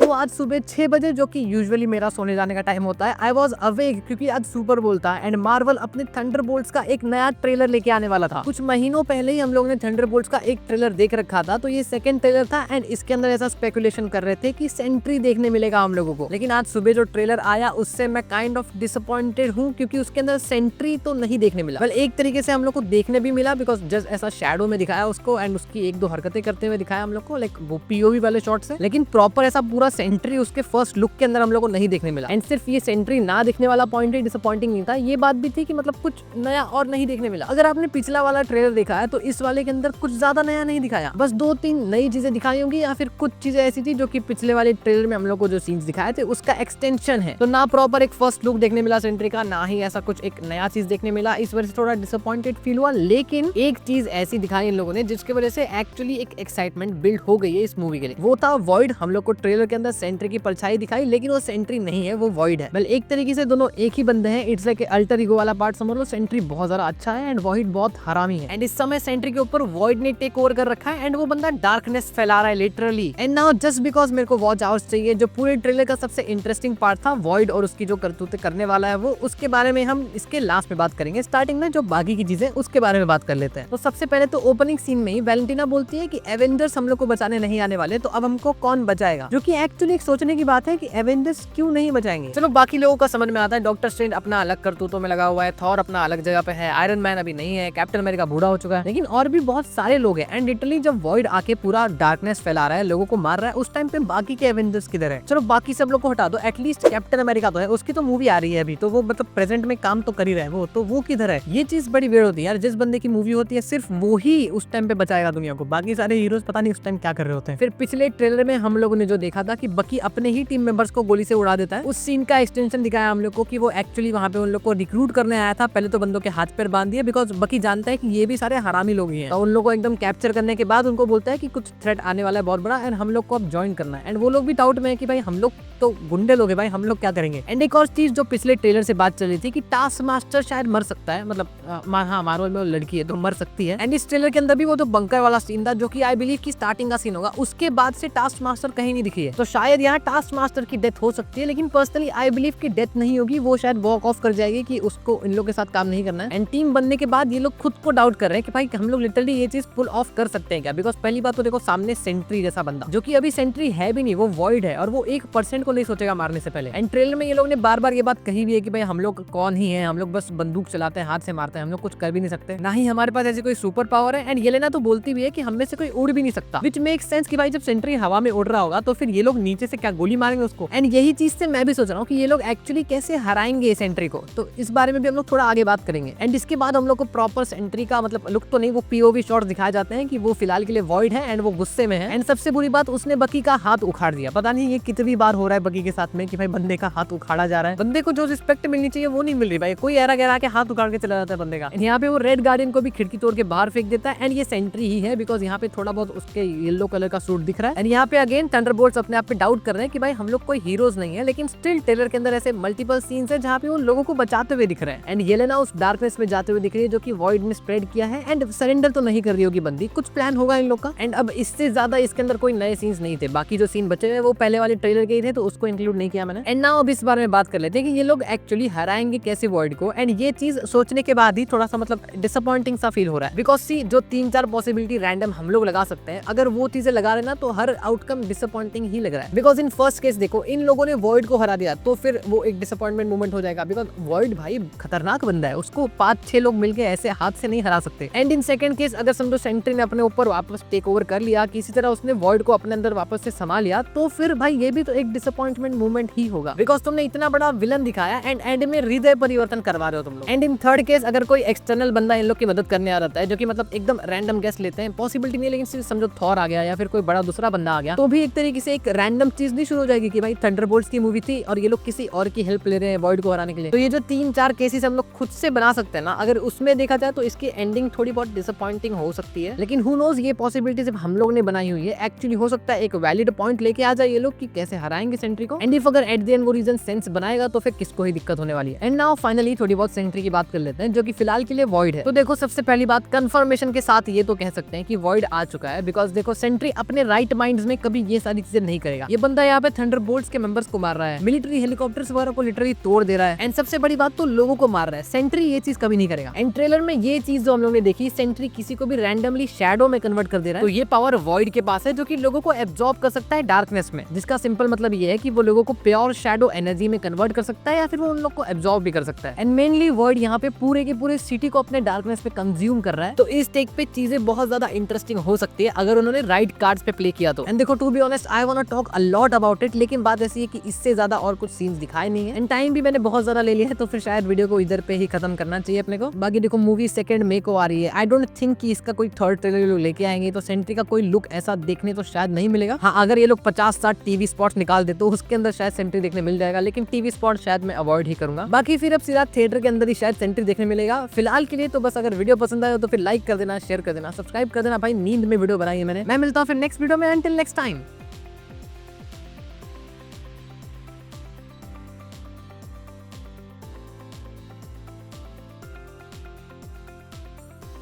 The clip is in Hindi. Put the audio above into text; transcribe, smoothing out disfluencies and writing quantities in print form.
वो आज सुबह 6 बजे, जो कि यूजुअली मेरा सोने जाने का टाइम होता है, आई वॉज अवेक क्योंकि आज सुपर बोल था एंड मार्वल अपने थंडरबोल्ट्स का एक नया ट्रेलर लेके आने वाला था। कुछ महीनों पहले ही हम लोग ने थंडरबोल्ट्स का एक ट्रेलर देख रखा था, तो ये सेकंड ट्रेलर था एंड इसके अंदर ऐसा स्पेकुलेशन कर रहे थे कि सेंट्री देखने मिलेगा हम लोगों को। लेकिन आज सुबह जो ट्रेलर आया उससे मैं काइंड ऑफ डिसअपॉइंटेड हूँ क्योंकि उसके अंदर सेंट्री तो नहीं देखने मिला। वेल एक तरीके से हम लोग को देखने भी मिला बिकॉज जस्ट ऐसा शैडो में दिखाया उसको एंड उसकी एक दो हरकतें करते हुए दिखाया हम लोग को, लाइक वो पीओवी वाले शॉट से। लेकिन प्रॉपर ऐसा पूरा सेंट्री उसके फर्स्ट लुक के अंदर हम लोग को नहीं देखने मिला। एंड सिर्फ ये सेंट्री ना दिखने वाला पॉइंट ही डिसअपॉइंटिंग नहीं था, ये बात भी थी कि मतलब कुछ नया और नहीं देखने मिला। अगर आपने पिछला वाला ट्रेलर देखा है तो इस वाले के अंदर कुछ ज्यादा नया नहीं दिखाया, बस 2-3 नई चीजें दिखाई होंगी या फिर कुछ चीजें ऐसी थी जो कि पिछले वाले ट्रेलर में हम लोग को जो सीन्स दिखाए थे उसका एक्सटेंशन है। तो ना प्रॉपर एक फर्स्ट लुक देखने मिला सेंट्री का, ना ही ऐसा कुछ एक नया चीज देखने मिला। इस वजह से थोड़ा डिसअपॉइंटेड फील हुआ। लेकिन एक चीज ऐसी दिखाई इन लोगों ने जिसकी वजह से एक्चुअली एक एक्साइटमेंट बिल्ड हो गई है इस मूवी के लिए। वो था वॉइड। हम लोग को ट्रेलर के अंदर सेंट्री की परछाई दिखाई, लेकिन वो सेंट्री नहीं है, वो वॉइड है। एक तरीके से दोनों एक ही बंदे हैं। इट्स लाइक अल्टर ईगो वाला पार्ट समझ लो। सेंट्री बहुत ज्यादा अच्छा है एंड वॉइड बहुत हरामी है। एंड इस समय सेंट्री के ऊपर वॉइड ने टेक ओवर कर रखा है एंड वो बंदा डार्कनेस फैला रहा है literally. And now just because मेरे को वॉच आवर्स चाहिए, जो पूरे ट्रेलर का सबसे इंटरेस्टिंग पार्ट था वॉइड और उसकी जो करतूतें करने वाला है वो, उसके बारे में हम इसके लास्ट में बात करेंगे। स्टार्टिंग में जो बाकी की चीजें उसके बारे में बात कर लेते हैं। तो सबसे पहले तो ओपनिंग सीन में ही वैलेंटिना बोलती है कि एवेंजर्स हम लोग को बचाने नहीं आने वाले, तो अब हमको कौन बचाएगा। जो कि एक्चुअली एक सोचने की बात है कि एवेंजर्स क्यों नहीं बचाएंगे। चलो बाकी लोगों का समझ में आता है। डॉक्टर स्ट्रेंज अपना अलग करतूतों में लगा हुआ है, थॉर अपना अलग जगह पे है, आयरन मैन अभी नहीं है, कैप्टन अमेरिका बूढ़ा हो चुका है, लेकिन और भी बहुत सारे लोग हैं। एंड लिटरली जब वॉइड आके पूरा डार्कनेस फैला रहा है, लोगों को मार रहा है, उस टाइम पे बाकी के एवेंजर्स किधर है। चलो बाकी सब लोग को हटा दो, एटलीस्ट कैप्टन अमेरिका तो है, उसकी तो मूवी आ रही है अभी, तो वो मतलब प्रेजेंट में काम तो कर ही रहा है, वो किधर है। ये चीज बड़ी वेयर होती है यार। जिस बंदे की मूवी होती है सिर्फ वो ही उस टाइम पे बचाएगा दुनिया को, बाकी सारे हीरोज पता नहीं उस टाइम क्या कर रहे होते हैं। फिर पिछले ट्रेलर में हम लोगों ने जो देखा था कि बकी अपने ही टीम मेंबर्स को गोली से उड़ा देता है, उस सीन का एक्सटेंशन दिखाया हम लोग को कि वो एक्चुअली वहां पे उन लोग को रिक्रूट करने आया था। पहले तो बंदों के हाथ पैर बांध दिए बिकॉज बकी जानता है कि ये भी सारे हरामी लोग ही हैं। तो उन लोग को एकदम कैप्चर करने के बाद उनको बोलता है कि कुछ थ्रेट आने वाला है बहुत बड़ा एंड हम लोग को अब ज्वाइन करना है। एंड वो लोग भी डाउट में है कि भाई हम लोग तो गुंडे लोग हैं भाई, हम लोग क्या करेंगे। एंड एक और चीज जो पिछले ट्रेलर से बात चल रही थी कि टास्क मास्टर शायद मर सकता है, मतलब हाँ मार्वल में वो लड़की है तो मर सकती है। एंड इस ट्रेलर के अंदर भी वो जो बंकर वाला सीन था जो कि आई बिलीव की स्टार्टिंग का सीन होगा, उसके बाद से टास्क मास्टर कहीं नहीं दिखी है। तो शायद यहाँ टास्क मास्टर की डेथ हो सकती है, लेकिन पर्सनली आई बिलीव की डेथ नहीं होगी, वो शायद वॉक ऑफ कर जाएगी कि उसको इन लोग के साथ काम नहीं करना है। एंड टीम बनने के बाद ये लोग खुद को डाउट कर रहे हैं कि भाई हम लोग लिटरली ये चीज पुल ऑफ कर सकते हैं क्या। बिकॉज पहली बात तो देखो सामने सेंट्री जैसा बंदा, जो कि अभी सेंट्री है भी नहीं, वो वॉइड है और वो 1% को नहीं सोचेगा मारने से पहले। एंड ट्रेलर में ये लोग ने बार बार ये बात कही भी है कि भाई हम लोग कौन ही है, हम लोग बस बंदूक चलाते हैं, हाथ से मारते हैं, हम लोग कुछ कर भी नहीं सकते, ना ही हमारे पास ऐसी कोई सुपर पावर है। एंड येलेना तो बोलती भी है कि हम में से कोई उड़ भी नहीं सकता, विच मेक सेंस कि भाई जब सेंट्री हवा में उड़ रहा होगा तो फिर ये लोग नीचे से क्या गोली मारेंगे उसको। एंड यही चीज से मैं भी सोच रहा हूँ कि ये लोग एक्चुअली कैसे हराएंगे सेंट्री को, तो इस बारे में भी हम लोग थोड़ा आगे बात करेंगे। एंड इसके बाद हम लोग को प्रॉपर सेंट्री का मतलब लुक तो नहीं, वो पीओवी शॉट्स दिखाए जाते हैं कि वो फिलहाल के लिए वॉइड है एंड वो गुस्से में है। एंड सबसे बुरी बात, उसने बकी का हाथ उखाड़ दिया। पता नहीं ये कितनी बार हो रहा है बकी के साथ में कि भाई बंदे का हाथ उखाड़ा जा रहा है, बंदे को जो रिस्पेक्ट मिलनी चाहिए वो नहीं मिल रही भाई, कोई एरा गहरा के हाथ उखाड़ के चला जाता है बंदे का। यहाँ पे वो रेड गार्डियन को भी खिड़की तोड़ के बाहर फेंक देता है। एंड ये सेंट्री ही है बिकॉज यहाँ पे थोड़ा बहुत उसके येलो कलर का सूट दिख रहा है। एंड यहाँ पे अगेन थंडरबोल्ट्स अपने आप पे डाउट कर रहे हैं कि भाई हम लोग कोई हीरोज नहीं है, लेकिन स्टिल ट्रेलर के अंदर ऐसे मल्टीपल सीन्स है जहाँ पे वो लोगों को बचाते हुए दिख रहे हैं। एंड येलेना उस डार्कनेस में जाते हुए दिख रही है जो कि वॉइड ने स्प्रेड किया है। एंड सरेंडर तो नहीं कर रही होगी बंदी, कुछ प्लान होगा इन लोग का। एंड अब इससे ज्यादा इसके अंदर कोई नए सीन्स नहीं थे, बाकी जो सीन बचे हुए वो पहले वाले ट्रेलर के ही थे, तो उसको इंक्लूड नहीं किया मैंने। एंड नाउ अब इस बारे में बात कर लेते हैं कि ये लोग एक्चुअली हराएंगे कैसे वॉइड को। एंड ये चीज सोचने के बाद ही थोड़ा सा मतलब डिसअपॉइंटिंग सा फील हो रहा है बिकॉज सी जो 3-4 पॉसिबिलिटी रैंडम हम लोग लगा सकते हैं, अगर वो चीजें लगा रहे ना तो हर आउटकम डिसअपॉइंटिंग ही लग रहा है। बिकॉज इन फर्स्ट केस देखो इन लोगों ने वॉइड को हरा दिया तो फिर वो एक डिसअपॉइंटमेंट मोमेंट हो जाएगा बिकॉज वॉइड भाई खतरनाक बंदा है, उसको 5-6 लोग मिलकर ऐसे हाथ से नहीं हरा सकते। एंड इन सेकंड केस अगर समझो सेंट्री ने अपने ऊपर वापस टेक ओवर कर लिया, किसी तरह उसने वॉइड को अपने अंदर वापस से समा लिया, तो फिर भाई ये भी तो एक डिसअपॉइंटमेंट मोमेंट ही होगा बिकॉज तुमने इतना बड़ा विलन दिखाया एंड एंड में हृदय परिवर्तन करवा रहे हो तुम लोग। एंड इन थर्ड केस अगर कोई एक्सटर्नल बंदा इन लोग की मदद करने आ रहा है जो कि मतलब एकदम रैंडम गेस लेते हैं, पॉसिबिलिटी नहीं, लेकिन सिर्फ समझो थॉर आ गया या फिर कोई बड़ा दूसरा बंदा आ गया, तो भी एक तरीके से एक रैंडम चीज नहीं शुरू हो जाएगी कि भाई थंडरबोल्ट्स की मूवी थी और ये लोग किसी और की हेल्प ले रहे हैं वॉइड को हराने के लिए। तो ये जो 3-4 केसेस हम लोग खुद से बना सकते हैं ना, अगर उसमें देखा जाए तो इसकी एंडिंग थोड़ी बहुत डिसअपॉइंटिंग हो सकती है, लेकिन हु नोज ये पॉसिबिलिटी सिर्फ हम लोग ने बनाई हुई है। एक्चुअली हो सकता है एक वैलिड पॉइंट लेके आ जाए ये लोग कि कैसे हराएंगे सेंट्री को। एंड इफ अगर एट द एंड वो रीजन सेंस बनाएगा तो फिर किसको ही दिक्कत होने वाली है। एंड नाउ फाइनली थोड़ी बहुत सेंट्री की बात कर लेते हैं जो कि फिलहाल के लिए वॉइड है। तो देखो सबसे पहली बात कंफर्मेशन के साथ ये तो कह सकते हैं कि वॉइड आ चुका है बिकॉज देखो सेंट्री अपने राइट माइंड्स में कभी ये सारी चीजें नहीं करेगा। करेगा। ये बंदा यहाँ पे थंडरबोल्ट्स के मेंबर्स को मार रहा है, मिलिट्री हेलीकॉप्टर्स वगैरह को लिटरली तोड़ दे रहा है, एंड सबसे बड़ी बात तो लोगों को मार रहा है। सेंट्री ये चीज कभी नहीं करेगा। एंड ट्रेलर में ये चीज जो हम लोग ने देखी, सेंट्री किसी को भी रैंडमली शैडो में कन्वर्ट कर दे रहा है। तो ये पावर वॉइड के पास है जो कि लोगों को एब्जॉर्ब कर सकता है डार्कनेस में, जिसका सिंपल मतलब ये है कि वो लोगों को प्योर शैडो एनर्जी में कन्वर्ट कर सकता है या फिर वो उन लोग को एब्जॉर्ब भी कर सकता है। एंड मेनली वर्ड यहाँ पे पूरे के पूरे सिटी को अपने डार्कनेस पे कंज्यूम कर रहा है। तो इस टेक पे चीजें बहुत ज्यादा इंटरेस्टिंग हो सकती है अगर उन्होंने राइट कार्ड्स पे प्ले किया तो। एंड देखो, to be honest I want to talk a lot about it, लेकिन बात ऐसी है कि इससे ज्यादा और कुछ सीन्स दिखाए नहीं है एंड टाइम भी मैंने बहुत ज्यादा ले लिया है, तो फिर शायद वीडियो को इधर पे ही खत्म करना चाहिए अपने को। बाकी देखो, मूवी 2 मई को आ रही है। आई डोंट थिंक कि इसका कोई थर्ड ट्रेलर लोग लेके आएंगे, तो सेंट्री का कोई लुक ऐसा देखने तो शायद नहीं मिलेगा। हाँ, अगर ये लोग 50-60 टीवी स्पॉट्स निकाल दे तो उसके अंदर शायद सेंट्री देखने मिल जाएगा, लेकिन टीवी स्पॉट शायद मैं अवॉइड ही करूंगा। बाकी फिर अब सीधा थिएटर के अंदर ही शायद सेंट्री देखने मिलेगा फिलहाल के लिए। तो बस अगर वीडियो पसंद आए तो फिर लाइक कर देना, शेयर कर देना, सब्सक्राइब कर देना। भाई नींद में वीडियो बनाई है मैंने। मैं मिलता हूँ फिर नेक्स्ट वीडियो में। Until next time.